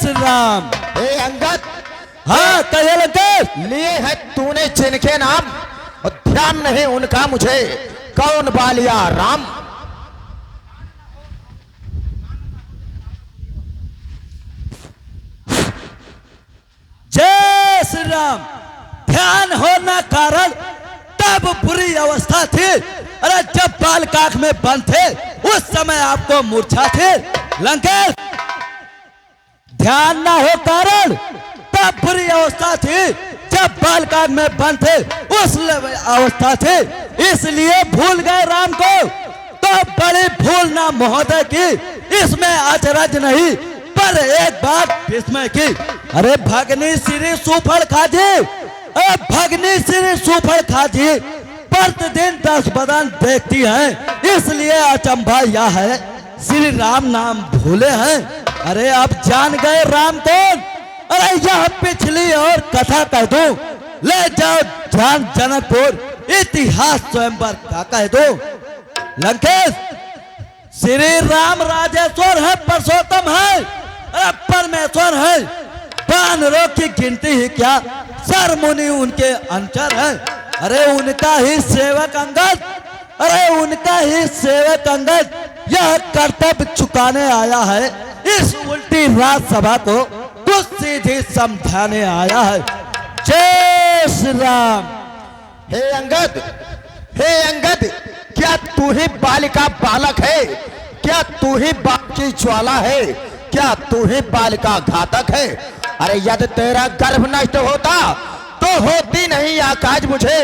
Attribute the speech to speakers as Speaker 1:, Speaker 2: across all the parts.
Speaker 1: श्री राम।
Speaker 2: हे अंगद,
Speaker 1: हाँ कहिए लंकेश।
Speaker 2: लिए है तूने जिनके नाम और ध्यान नहीं उनका मुझे, कौन बालिया राम।
Speaker 1: जय श्री राम। ध्यान होना कारण तब बुरी अवस्था थी। अरे जब बाल काख में बंद थे उस समय आपको मूर्छा थी लंकेश। ध्यान ना हो कारण तब बुरी अवस्था थी जब बाल काख में बंद थे उस अवस्था थी, इसलिए भूल गए राम को। तो बड़ी भूल ना महोदय की, इसमें अचरज नहीं, पर एक बात विस्मय की। अरे भगनी श्री सुफल खाजी, अरे भगनी श्री सुफल खाजी प्रतिदिन 10 बदन देखती है, इसलिए अचंभा यह है श्री राम नाम भूले हैं। अरे अब जान गए राम कौन। अरे यह पिछली और कथा कह दो, ले जाओ ध्यान जनकपुर इतिहास स्वयंवर का कह दो लंकेश। श्री राम राजेश्वर है, पुरुषोत्तम है, अरे परमेश्वर है। वानरों की गिनती ही क्या, सर मुनि उनके अंचर है। अरे उनका ही सेवक अंगद, अरे उनका ही सेवक अंगद यह कर्तव्य चुकाने आया है। इस उल्टी राजसभा को कुछ सीधी समझाने आया है। जय श्री राम।
Speaker 2: हे अंगद, हे अंगद, क्या तू ही बालिका बालक है? क्या तू ही बाप की ज्वाला है? क्या तू ही बालिका घातक है? अरे यदि तेरा गर्भ नष्ट होता तो होती नहीं आकाश मुझे,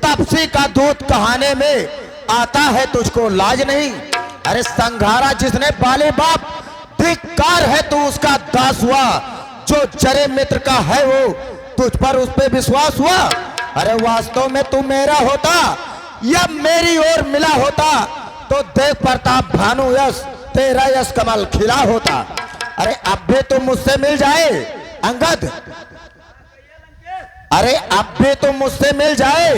Speaker 2: तपसी का दूध कहाने में आता है तुझको लाज नहीं। अरे संघारा जिसने पाले बाप, धिक्कार है तू उसका दास हुआ। जो जरे मित्र का है वो तुझ पर उस पे विश्वास हुआ। अरे वास्तव में तू मेरा होता या मेरी ओर मिला होता तो देख प्रताप भानु यश तेरा यश कमल खिला होता। अरे अब भी तुम मुझसे मिल जाए अंगद, अरे अब भी तुम मुझसे मिल जाए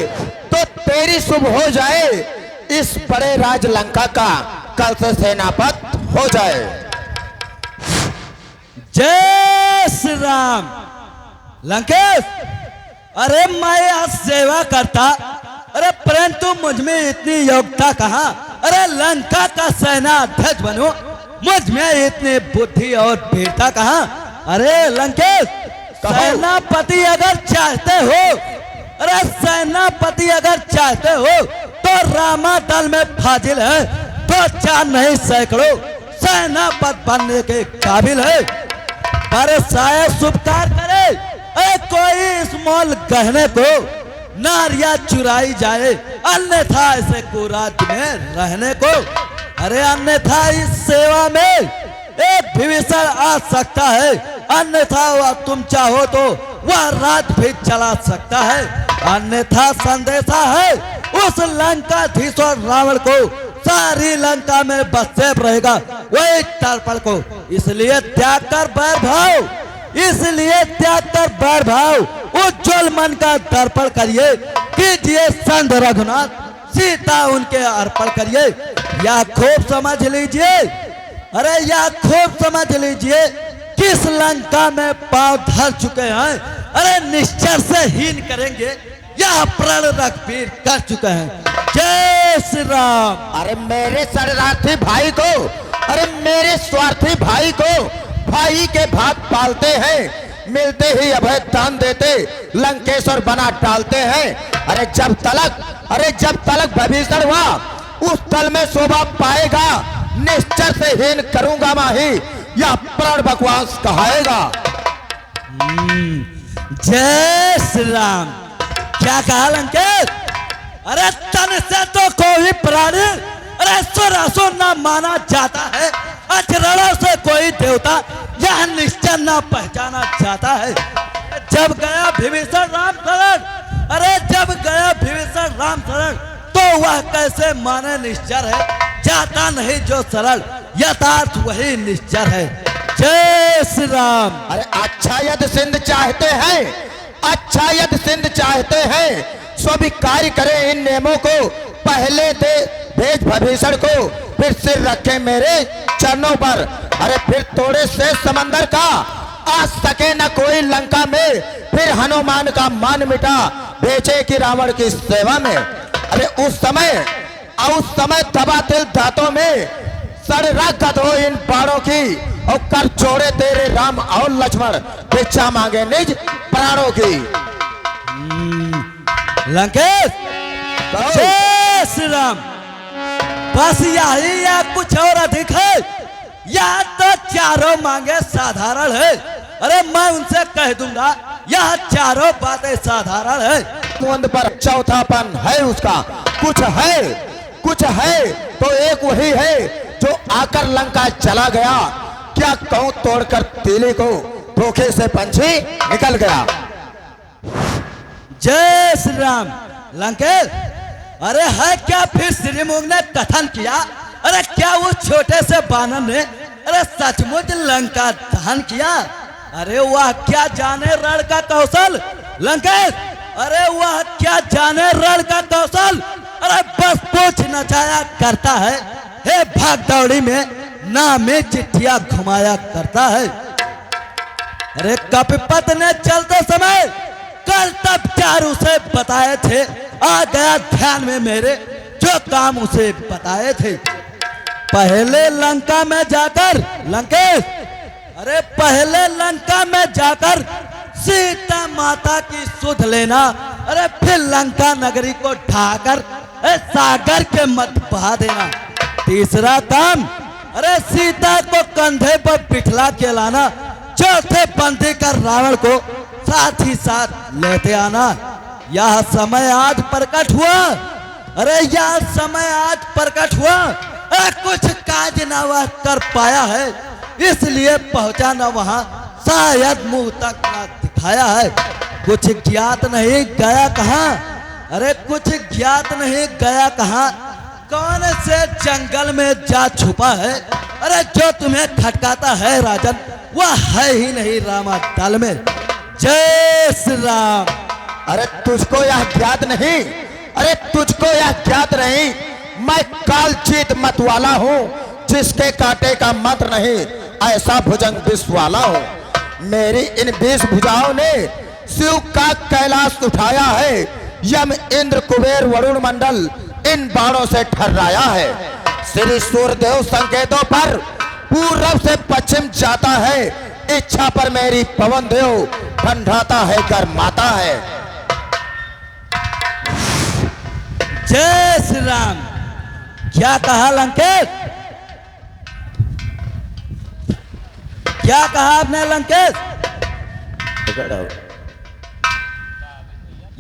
Speaker 2: तो तेरी शुभ हो जाए। इस बड़े राज लंका का कल से सेनापति हो जाए।
Speaker 1: जय श्री राम। लंकेश, अरे मैं आज सेवा करता, अरे परंतु मुझ में इतनी योग्यता कहाँ। अरे लंका का सेना अध्यक्ष बनूं, मुझ में इतनी बुद्धि और वीरता कहाँ। अरे लंकेश, सेनापति अगर चाहते हो, अरे सेनापति अगर चाहते हो तो रामा दल में फाजिल है, तो 4 नहीं सैकड़ों सेनापति बनने के काबिल है। पर शायद शुभकार करे, अरे कोई इस मोल गहने को नारिया चुराई जाए, अन्यथा ऐसे कुराज में रहने को। अरे अन्यथा इस सेवा में एक विभीषण आ सकता है, अन्यथा वह तुम चाहो तो वह रात भी चला सकता है। अन्यथा संदेशा है उस लंकाधीश्वर रावण को, सारी लंका में बसेब रहेगा वही तर्पण को। इसलिए त्याग कर बैर भाव, इसलिए त्याग कर बैर भाव, उज्जवल मन का दर्पण करिए, कीजिए संत रघुनाथ, सीता उनके अर्पण करिए। या खूब समझ लीजिए, अरे या खूब समझ लीजिए किस लंका में पांव धर चुके हैं। अरे निश्चर से हीन करेंगे, यह प्रण रघुवीर कर चुके हैं। जय श्री राम।
Speaker 2: अरे मेरे शरणार्थी भाई को, अरे मेरे स्वार्थी भाई को भाई के भाग पालते हैं, मिलते ही अभय दान देते लंकेश्वर बना डालते हैं। अरे जब तलक विभीषण हुआ उस तल में शोभा पाएगा, निश्चर से हीन करूंगा माही, यह प्रण बकवास कहाएगा।
Speaker 1: जय श्री राम। क्या कहा लंकेश? अरे तन से तो कोई प्राणी, अरे सुर असुर न माना जाता है, अचरणों से कोई देवता यह निश्चय न पहचाना जाता है। जब गया विभीषण राम शरण, अरे जब गया विभीषण राम शरण तो वह कैसे माने निश्चर है, जाता नहीं जो सरल, यथार्थ वही निश्चर है। जय श्री राम।
Speaker 2: अरे अच्छा यदि सिंध चाहते हैं, अच्छा यदि सिंध चाहते हैं, स्वीकार करें इन नियमों को, पहले दे भेज विभीषण को, फिर सिर रखे मेरे चरणों पर। अरे फिर तोड़े से समंदर का आज सके न कोई लंका में, फिर हनुमान का मान मिटा, बेचे की रावण की सेवा में। अरे उस समय दबा तिल दांतों में, सड़ रगत हो इन बाणों की, और कर जोड़े तेरे राम और लक्ष्मण, भिक्षा मांगे निज प्राणों की।
Speaker 1: लंकेश, जय श्री राम। बस यही या कुछ और अधिक है, या तो चारों मांगे साधारण है। अरे मैं उनसे कह दूंगा यह चारों बातें साधारण है।
Speaker 2: तुंद पर चौथापन है उसका, कुछ है तो एक वही है जो आकर लंका चला गया। क्या कहूं तोड़कर तीली को, धोखे से पंछी निकल गया।
Speaker 1: जय श्री राम। लंकेश, अरे है क्या फिर श्रीमुख ने कथन किया? अरे क्या उस छोटे से बानर ने अरे सचमुच लंका दहन किया? अरे वह क्या जाने रण का कौशल। लंकेश, अरे वह क्या जाने रण का कौशल। अरे बस पूछ नचाया करता है, हे भाग दौड़ी में नामे चिट्ठियां घुमाया करता है। अरे कपिपत ने चलते समय कल तब चारू से बताए थे, आ गया ध्यान में मेरे जो काम उसे बताए थे। पहले लंका में जाकर लंकेश, अरे पहले लंका में जाकर सीता माता की सुध लेना, अरे फिर लंका नगरी को ढाकर सागर के मत बहा देना। तीसरा काम, अरे सीता को कंधे पर बिठला के लाना। चौथे बंदी कर रावण को साथ ही साथ लेते आना। यह समय आज प्रकट हुआ, अरे यह समय आज प्रकट हुआ। अरे कुछ काज न वह कर पाया है, इसलिए पहुंचा न वहां, शायद मुंह तक न दिखाया है। कुछ ज्ञात नहीं गया कहां, अरे कुछ ज्ञात नहीं गया कहां, कौन से जंगल में जा छुपा है। अरे जो तुम्हें खटकाता है राजन, वह है ही नहीं रामा दल में। जय श्री राम।
Speaker 2: अरे तुझको यह ज्ञात नहीं, अरे तुझको यह ज्ञात नहीं, मैं कालचीत मत वाला हूँ, जिसके कांटे का मंत्र नहीं, ऐसा भुजंग विष वाला हूँ। मेरी इन 20 भुजाओं ने शिव का कैलाश उठाया है, यम इंद्र कुबेर वरुण मंडल इन बाणों से ठर्राया है। श्री सूर्यदेव संकेतों पर पूर्व से पश्चिम जाता है, इच्छा पर मेरी पवन देव ठंडाता है गरमाता है।
Speaker 1: जय श्री राम। क्या कहा लंकेश, क्या कहा आपने लंकेश?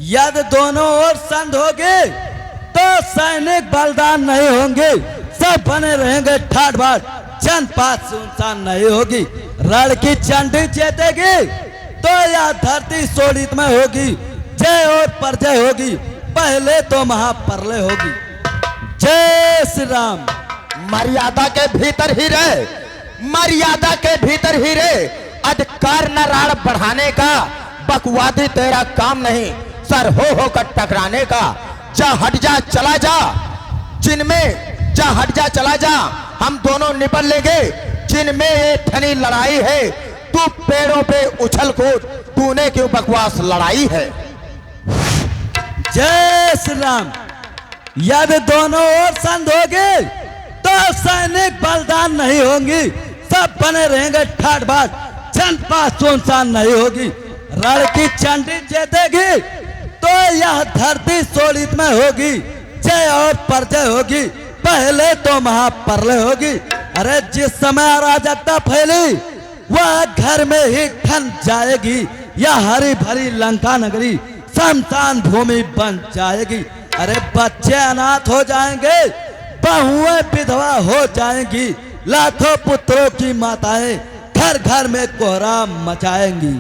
Speaker 1: यदि दोनों ओर संध होगी तो सैनिक बलदान नहीं होंगे, सब बने रहेंगे ठाट बाट, जनपात सुनसान नहीं होगी। रण की चंडी चेतेगी तो यह धरती शोणित में होगी, जय और परजय होगी, पहले तो महाप्रलय होगी। जय श्री राम।
Speaker 2: मर्यादा के भीतर ही रहे, मर्यादा के भीतर ही रहे, अधिकार न राण बढ़ाने का, बकवादी तेरा काम नहीं, सर हो कर टकराने का। जा हट जा चला जा, जिनमें जा हट जा चला जा, हम दोनों निपट लेंगे। जिनमें ये ठनी लड़ाई है, तू पेड़ों पे उछल कूद, तूने क्यों बकवास लड़ाई है।
Speaker 1: जय श्री राम। यदि दोनों ओर संध होगी तो सैनिक बलदान नहीं होंगी, सब बने रहेंगे ठाट बाट, जनपात सुनसान नहीं होगी। रण की चंडी जीतेगी तो यह धरती शोणित में होगी, जय और परजय होगी, पहले तो महाप्रलय होगी। अरे जिस समय अराजकता फैली वह घर में ही ठन जाएगी, यह हरी भरी लंका नगरी शमशान भूमि बन जाएगी। अरे बच्चे अनाथ हो जाएंगे, बहुएं विधवा हो जाएंगी, लाखों पुत्रों की माताएं घर घर में कोहराम मचाएंगी।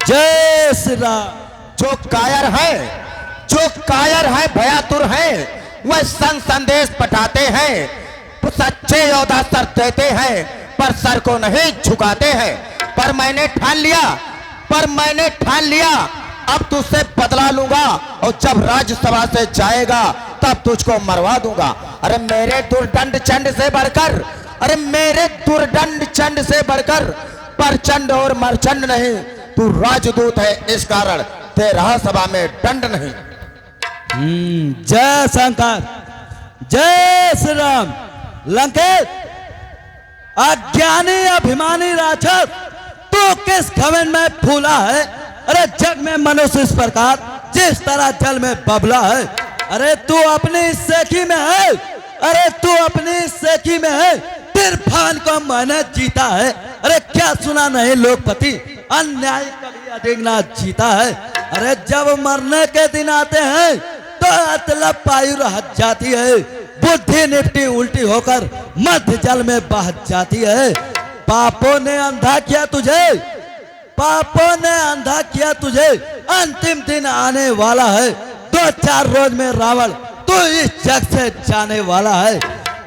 Speaker 1: जय श्री राम।
Speaker 2: जो कायर है भयातुर है, वह संदेश पठाते हैं, सच्चे योद्धा सर देते हैं, पर सर को नहीं झुकाते हैं। पर मैंने ठान लिया, अब तुझसे बदला लूंगा, और जब राज्यसभा से जाएगा तब तुझको मरवा दूंगा। अरे मेरे दुर्दंड चंड से बढ़कर, अरे मेरे दुर्दंड चंड से बढ़कर प्रचंड और मरचंड नहीं, तू राजदूत है, इस कारण तेरा सभा में दंड नहीं।
Speaker 1: जय शंकर, जय श्री राम। लंकेश, अज्ञानी अभिमानी राक्षस, तू किस घमंड में फूला है? अरे जग में मनुष्य इस प्रकार जिस तरह जल में बबला है। अरे तू अपनी सेखी में है, अरे तू अपनी सेखी में है, तिरफान को मैंने जीता है। अरे क्या सुना नहीं लोकपति, अन्याय कभी अधिक ना जीता है। अरे जब मरने के दिन आते हैं तो अतलब पायु हट जाती है, बुद्धि निपटी उल्टी होकर मध्य जल में बह जाती है। पापों ने अंधा किया तुझे, पापों ने अंधा किया तुझे, अंतिम दिन आने वाला है। 2-4 रोज में रावण तो इस जग से जाने वाला है।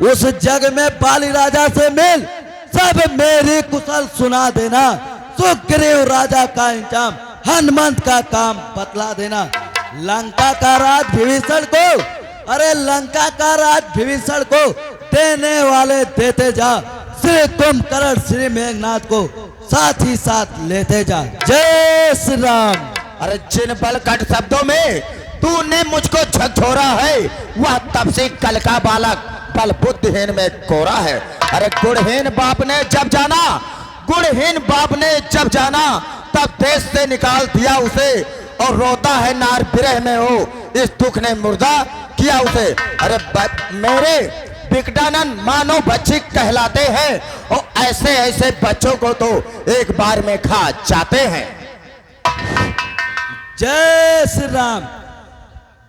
Speaker 1: उस जग में बाली राजा से मिल, सब मेरी कुशल सुना देना। सुग्रीव राजा का इंतजाम, हनुमंत का काम बतला देना। लंका का राज विभीषण को, अरे लंका का राज विभीषण को देने वाले देते जा। श्री कुंभकर्ण श्री मेघनाथ को साथ ही साथ लेते जा। जय श्री राम।
Speaker 2: अरे जिन बलकट शब्दों में तूने मुझको झकझोरा है, वह तब से कल का बालक बल बुद्धिहीन में कोरा है। अरे गुणहीन बाप ने जब जाना, गुणहीन बाप ने जब जाना, तब देश से निकाल दिया उसे, और रोता है नार विरह में हो, इस दुख ने मुर्दा किया उसे। अरे मेरे विकटानंद मानो बच्चे कहलाते हैं, और ऐसे ऐसे बच्चों को तो एक बार में खा जाते हैं।
Speaker 1: जय श्री राम।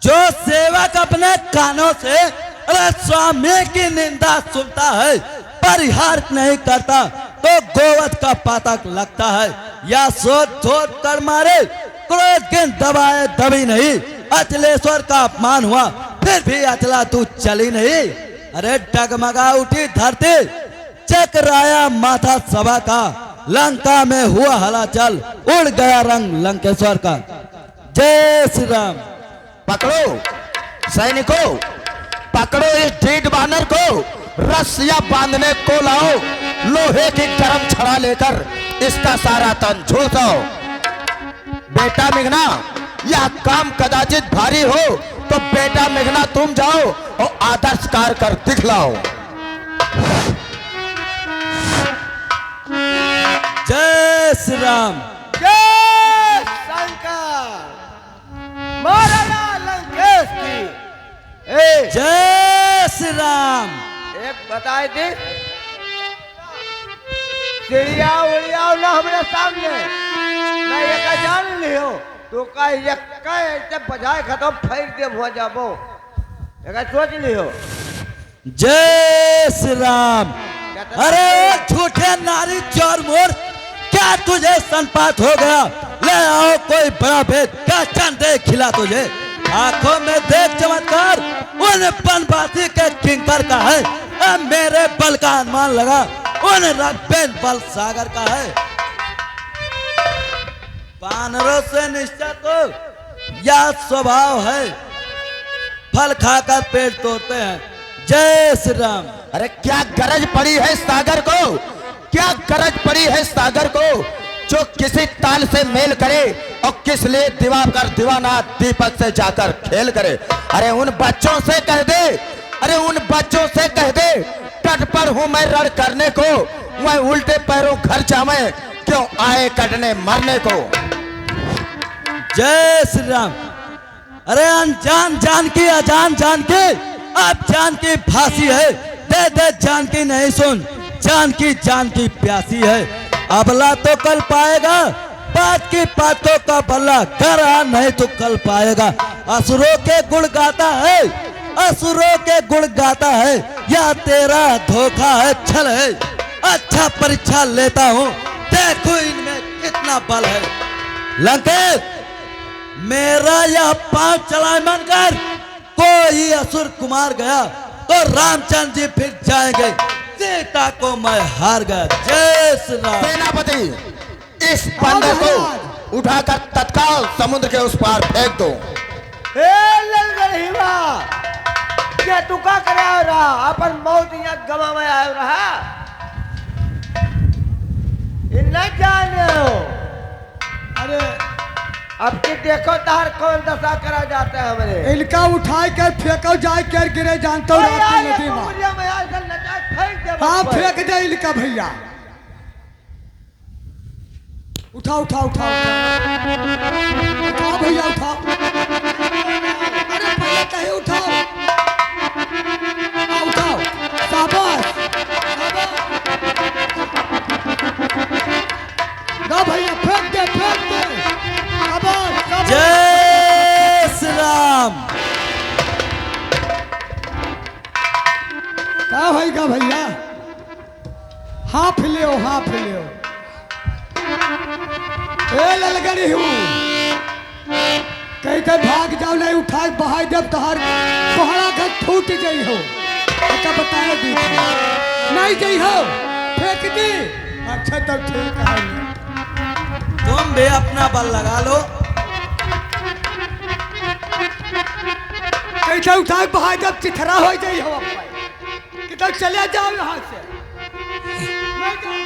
Speaker 1: जो सेवक अपने कानों से अरे स्वामी की निंदा सुनता है, परिहार नहीं करता, तो गोवध का पातक लगता है। या सोच सोच कर मारे, क्रोध के दबाए दबी नहीं। अचलेश्वर का अपमान हुआ, फिर भी अचला तू चली नहीं। अरे डगमगा उठी धरती, चकराया माथा सभा का, लंका में हुआ हलाचल, उड़ गया रंग लंकेश्वर का। जय श्री राम।
Speaker 2: पकड़ो सैनिकों, पकड़ो इस ढीठ बानर को, रस्सियां बांधने को लाओ, लोहे की गर्म छड़ा लेकर इसका सारा तन झुलसाओ। बेटा मेघना, यह काम कदाचित भारी हो, तो बेटा मेघना तुम जाओ और आदर्श कार कर दिखलाओ।
Speaker 1: जय श्री राम।
Speaker 3: जय शंकर। महाराणा लंकेश की
Speaker 1: जय श्री राम।
Speaker 3: एक बताए दे, चिड़िया उड़िया ना हमारे सामने, ना ये का जान लियो, तो का ये का ऐसे बजाए खत्म फेर दे हो जाबो, ये का सोच लियो।
Speaker 1: जय श्री राम। अरे झूठे नारी चोर मोर, क्या तुझे संपात हो गया? ले आओ कोई बड़ा भेद, क्या चांद दे खिला तुझे। आंखों में देख चमत्कार, उन बनवासी के किंकर का है। अब मेरे बल का अनुमान लगा, उन रब्बेन बल सागर का है। बानरों से निश्चय तो यह स्वभाव है, फल खाकर पेट तोड़ते हैं। जय श्री राम।
Speaker 2: अरे क्या गरज पड़ी है सागर को, क्या गरज पड़ी है सागर को, जो किसी ताल से मेल करे, और किस लिए दिवाकर दीवाना दीपक से जाकर खेल करे। अरे उन बच्चों से कह दे, अरे उन बच्चों से कह दे, तट पर हूं मैं रण करने को, वह उल्टे पैरों घर जावे, क्यों आए कटने मरने को।
Speaker 1: जय श्री राम। अरे अनजान जान की, अजान जान की, अब जान की फांसी है। दे दे जान की नहीं सुन, जान की प्यासी है। अबला तो कल पाएगा, बात की बातों का बल्ला, करा नहीं तो कल पाएगा। असुरों के गुण गाता है, असुरों के गुण गाता है, या तेरा धोखा है, छल है। अच्छा परीक्षा लेता हूँ, देखो इनमें कितना बल है। लंकेश, मेरा यह पांव चलाए मन कर, कोई असुर कुमार गया तो रामचंद्र जी फिर जाएंगे, सीता को मैं हार गया। जय श्री राम।
Speaker 2: सेनापति, इस बंदर को उठाकर तत्काल समुद्र के उस पार फेंक दो।
Speaker 3: ललगढ़ीवा, क्या तू का करे आ रहा, अपन मौत यहाँ गवा में आ रहा। ये न जाने हो।
Speaker 4: अरे
Speaker 3: अब की देखो तार कौन दशा करा जाता है हमारे।
Speaker 4: इनका उठाए कर फेंको जाए कर गिरे जानता हूँ रात की नदी में।
Speaker 3: मुझे मैं आज लगा फेंक दे
Speaker 4: हाँ
Speaker 3: बस।
Speaker 4: फेंक दे इनका भैया। उठाओ उठाओ उठाओ उठाओ भैया उठाओ। अरे पहले कहीं उठाओ। हाँ, उठाओ शाबाश शाबाश। ना भैया फेंक दे शाबाश शाबाश।
Speaker 1: जय श्री राम।
Speaker 4: क्या होगा भैया? हाफ ले हाफ ले। ए ललगड़ी हूँ कहीं कहीं भाग जाओ नहीं उठा बहाई जब तोहर कोहरा घर फूट गई हो। अच्छा बताया दी थी नहीं गई हो फेंक दी। अच्छा तब ठीक है।
Speaker 1: तुम भी अपना बल लगा लो।
Speaker 4: कैसे उठा बहाई जब चिथरा हो गई हो किधर चले जाओ यहाँ से। नहीं जाओ।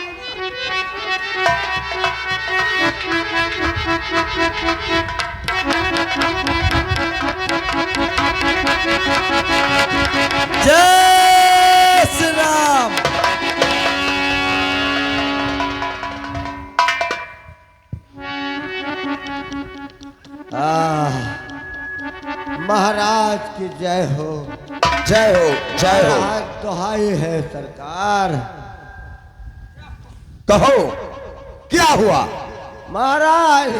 Speaker 1: जय श्री राम।
Speaker 3: महाराज की जय हो।
Speaker 2: जय हो जय हो।
Speaker 3: महाराज दुहाई है सरकार।
Speaker 2: कहो क्या हुआ?
Speaker 3: महाराज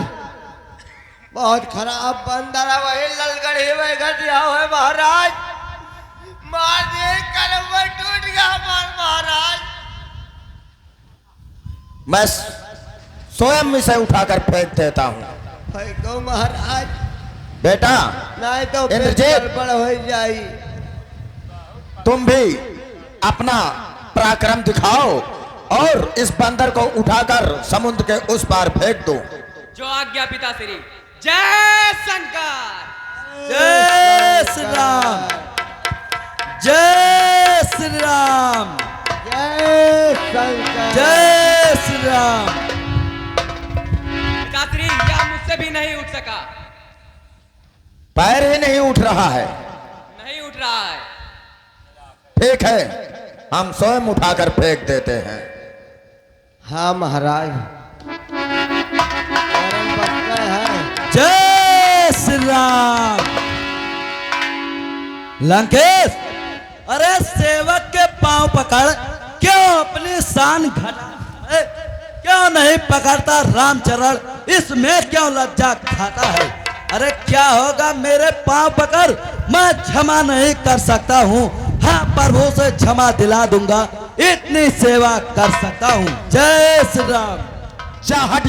Speaker 3: बहुत खराब बंदर है वही ललगड़ी में घटिया हुए महाराज। मार दे कलम टूट गया महाराज।
Speaker 2: मैं स्वयं इसे उठाकर फेंक देता हूँ।
Speaker 3: फेंको महाराज
Speaker 2: बेटा
Speaker 3: नहीं तो फिर
Speaker 2: इंद्रजीत।
Speaker 3: गड़बड़ हो जाई।
Speaker 2: तुम भी अपना पराक्रम दिखाओ और इस बंदर को उठाकर समुद्र के उस पार फेंक दो।
Speaker 5: जो आज्ञा पिताश्री। जय शंकर।
Speaker 1: जय श्री राम। जय श्री राम।
Speaker 3: जय शंकर।
Speaker 1: जय श्री राम।
Speaker 5: पिताश्री यह मुझसे भी नहीं उठ सका।
Speaker 2: पैर ही नहीं उठ रहा है।
Speaker 5: नहीं उठ रहा है।
Speaker 2: ठीक है हम स्वयं उठाकर फेंक देते हैं।
Speaker 3: हाँ महाराज कारण बच गए हैं।
Speaker 1: जय श्री राम। लंकेश अरे सेवक के पांव पकड़ क्यों अपनी शान घटा है? क्यों नहीं पकड़ता रामचरण? इसमें क्यों लज्जा खाता है? अरे क्या होगा मेरे पांव पकड़। मैं क्षमा नहीं कर सकता हूँ। हाँ प्रभु से क्षमा दिला दूंगा। इतनी सेवा कर सकता हूँ। जय श्री राम।
Speaker 2: जा हट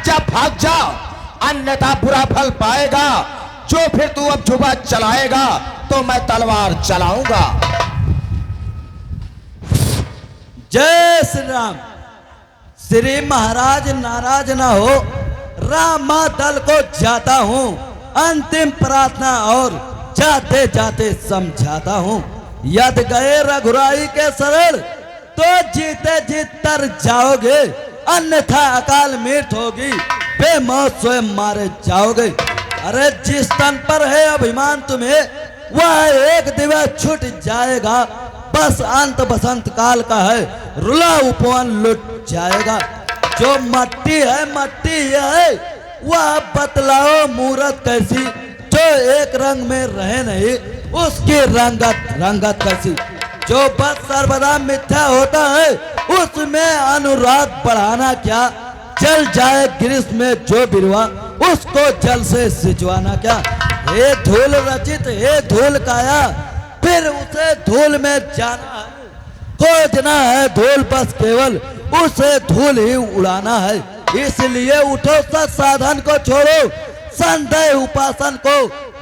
Speaker 2: जा भाग जा अन्यथा बुरा फल पाएगा। जो फिर तू अब जुबा चलाएगा तो मैं तलवार चलाऊंगा।
Speaker 1: जय श्री राम। श्री महाराज नाराज ना हो। रामा दल को जाता हूँ अंतिम प्रार्थना और जाते जाते समझाता हूँ। यदि गए रघुराई के शरण तो जीते जीत तर जाओगे, अन्यथा अकाल मृत्यु होगी, बेमौत स्वयं मारे जाओगे। अरे जिस तन पर है अभिमान तुम्हें वह एक दिवस छूट जाएगा। बस अंत बसंत काल का है, रुला उपवन लुट जाएगा। जो मट्टी है वह बतलाओ मूरत कैसी। जो एक रंग में रहे नहीं उसकी रंगत कैसी। जो बस सर्वदा मिथ्या होता है उसमें अनुराग बढ़ाना क्या। जल जाए ग्रीष्म में जो बिरवा उसको जल से सिंचवाना क्या। हे धूल रचित हे धूल काया फिर उसे धूल में जाना है। खोजना है धूल बस केवल उसे धूल ही उड़ाना है। इसलिए उठो सत साधन को छोड़ो, संदेह उपासन को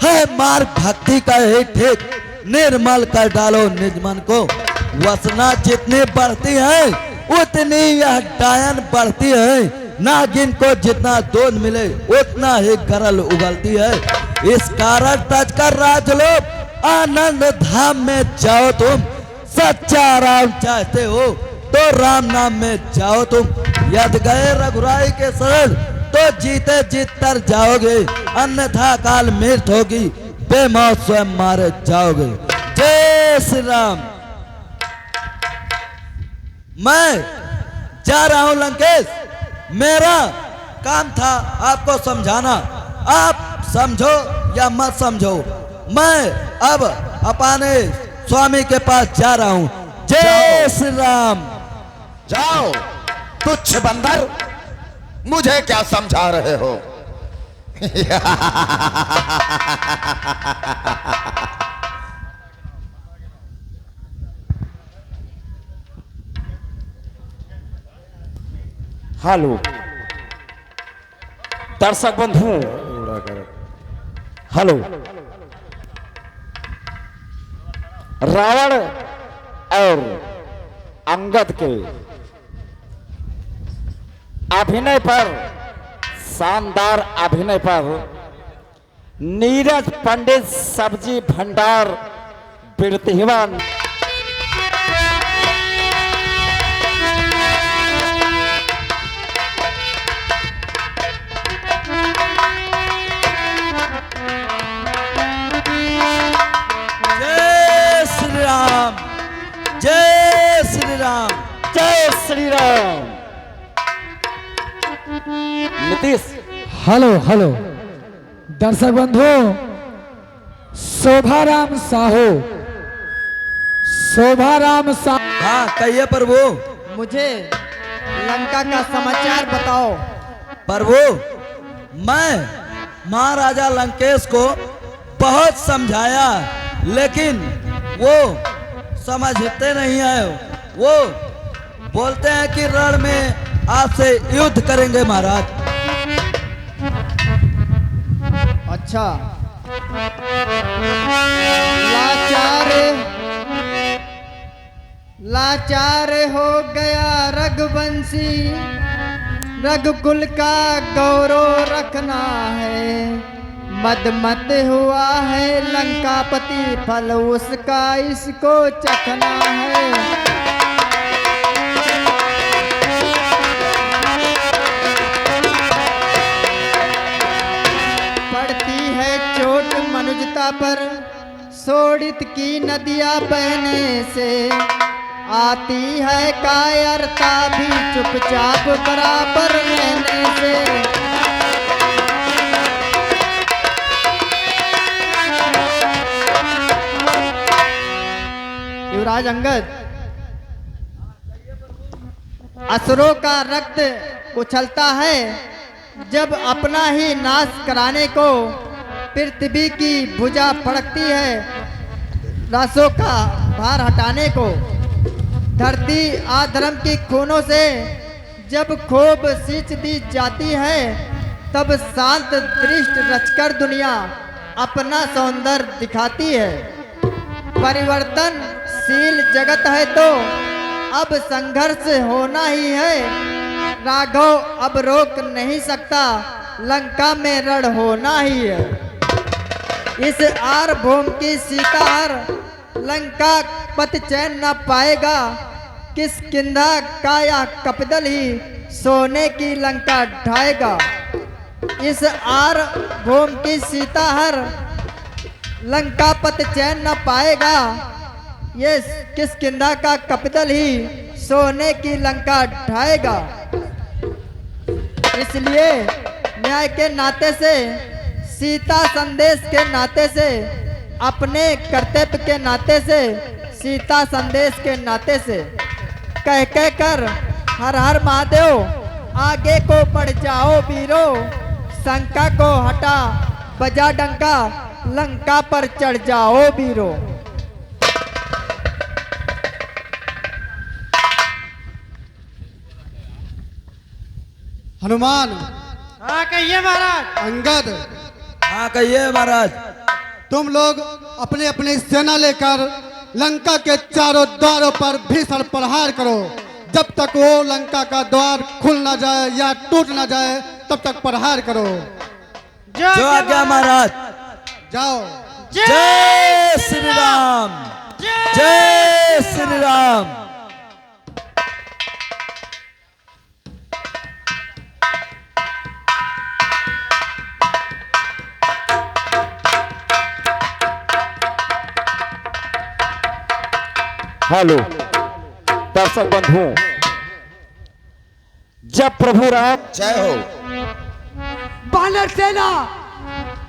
Speaker 1: है मार्ग भक्ति का ही ठीक। निर्मल कर डालो निज मन को। वसना जितनी बढ़ती है उतनी यह डायन बढ़ती है। नागिन को जितना दूध मिले उतना ही गरल उगलती है। इस कारण तजकर राजलोक आनंद धाम में जाओ। तुम सच्चा आराम चाहते हो तो राम नाम में जाओ तुम, यदि गए रघुराई के शरण तो जीते जीत तर जाओगे, अन्यथा काल मृत होगी, बेमौत स्वयं मारे जाओगे। जय श्री राम। मैं जा रहा हूं लंकेश, मेरा काम था आपको समझाना, आप समझो या मत समझो, मैं अब अपने स्वामी के पास जा रहा हूं। जय श्री राम।
Speaker 2: जाओ तुच्छ बंदर, मुझे क्या समझा रहे हो?
Speaker 6: हेलो दर्शक बंधु, हेलो। रावण और अंगद के अभिनय पर, शानदार अभिनय पर नीरज पंडित सब्जी भंडार बिरतिहवन
Speaker 1: जय श्री राम। जय श्री राम।
Speaker 6: जय श्री राम। नीतीश,
Speaker 4: हेलो हेलो दर्शक बंधु, शोभाराम साहू, शोभाराम साहू,
Speaker 1: हाँ कहिए प्रभु।
Speaker 3: मुझे लंका का समाचार बताओ।
Speaker 1: प्रभु, मैं महाराजा लंकेश को बहुत समझाया, लेकिन वो समझते नहीं है। वो बोलते हैं कि रण में आपसे युद्ध करेंगे महाराज।
Speaker 3: अच्छा, लाचार लाचार हो गया रघुवंशी, रघुकुल का गौरव रखना है, मद मत हुआ है लंकापति, फल उसका इसको चखना है। पड़ती है चोट मनुजता पर, शोणित की नदियां बहने से, आती है कायरता भी चुपचाप बराबर रहने से। युवराज अंगद, असुरों का रक्त उछलता है जब अपना ही नाश कराने को पृथ्वी की भुजा फड़कती है, रासों का भार हटाने को। धरती आधर्म की खूनों से जब खूब सींच दी जाती है, तब शांत दृष्ट रचकर दुनिया अपना सौंदर्य दिखाती है। परिवर्तनशील जगत है तो अब संघर्ष होना ही है, राघव अब रोक नहीं सकता, लंका में रण होना ही है। इस आर भूम की सीताहर लंका पति चैन न पाएगा, किष्किंधा का या कपिदल ही सोने की लंका ढाएगा। इस आर भूम की सीताहर लंका पति चैन न पाएगा, ये किष्किंधा का कपिदल ही सोने की लंका ढाएगा। इसलिए न्याय के नाते से, सीता संदेश के नाते से, अपने कर्तव्य के नाते से, सीता संदेश के नाते से कह कह कर हर हर महादेव, आगे को बढ़ जाओ वीरो, शंका को हटा बजा डंका, लंका पर चढ़ जाओ वीरो।
Speaker 4: हनुमान,
Speaker 3: हाँ कहिए महाराज।
Speaker 4: अंगद,
Speaker 1: हाँ कहिए महाराज।
Speaker 4: तुम लोग अपने अपने सेना लेकर लंका के चारों द्वारों पर भीषण प्रहार करो। जब तक वो लंका का द्वार खुल ना जाए या टूट ना जाए, तब तक प्रहार करो।
Speaker 1: जो आज्ञा महाराज।
Speaker 4: जाओ।
Speaker 1: जय श्री राम। जय श्री राम।
Speaker 6: हेलो दर्शक बंधु, जब प्रभु राम
Speaker 2: जय हो।
Speaker 3: बानर सेना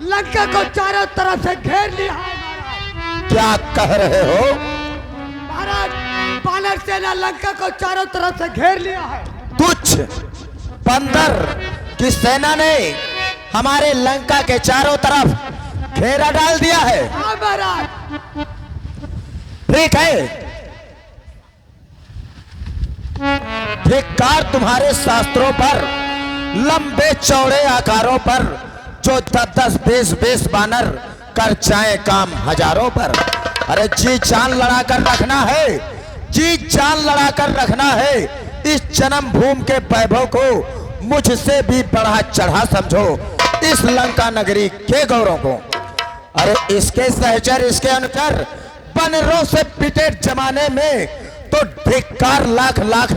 Speaker 3: लंका को चारों तरफ से घेर लिया है महाराज।
Speaker 2: क्या कह रहे हो?
Speaker 3: महाराज, बानर सेना लंका को चारों तरफ से घेर लिया है।
Speaker 2: तुच्छ बंदर की सेना ने हमारे लंका के चारों तरफ घेरा डाल दिया है।
Speaker 3: हाँ महाराज।
Speaker 2: ठीक है, धिक्कार तुम्हारे शास्त्रों पर, लंबे चौड़े आकारों पर, जो 10-10 20-20 बानर कर जाए काम हजारों पर। अरे जी जान लड़ा कर रखना है, जी जान लड़ा कर रखना है। इस जन्म भूमि के वैभव को मुझसे भी बढ़ा चढ़ा समझो, इस लंका नगरी के गौरव को। अरे इसके सहचर, इसके अनुचर बनरों से पिटे जमाने में तो धिक्कार लाख लाख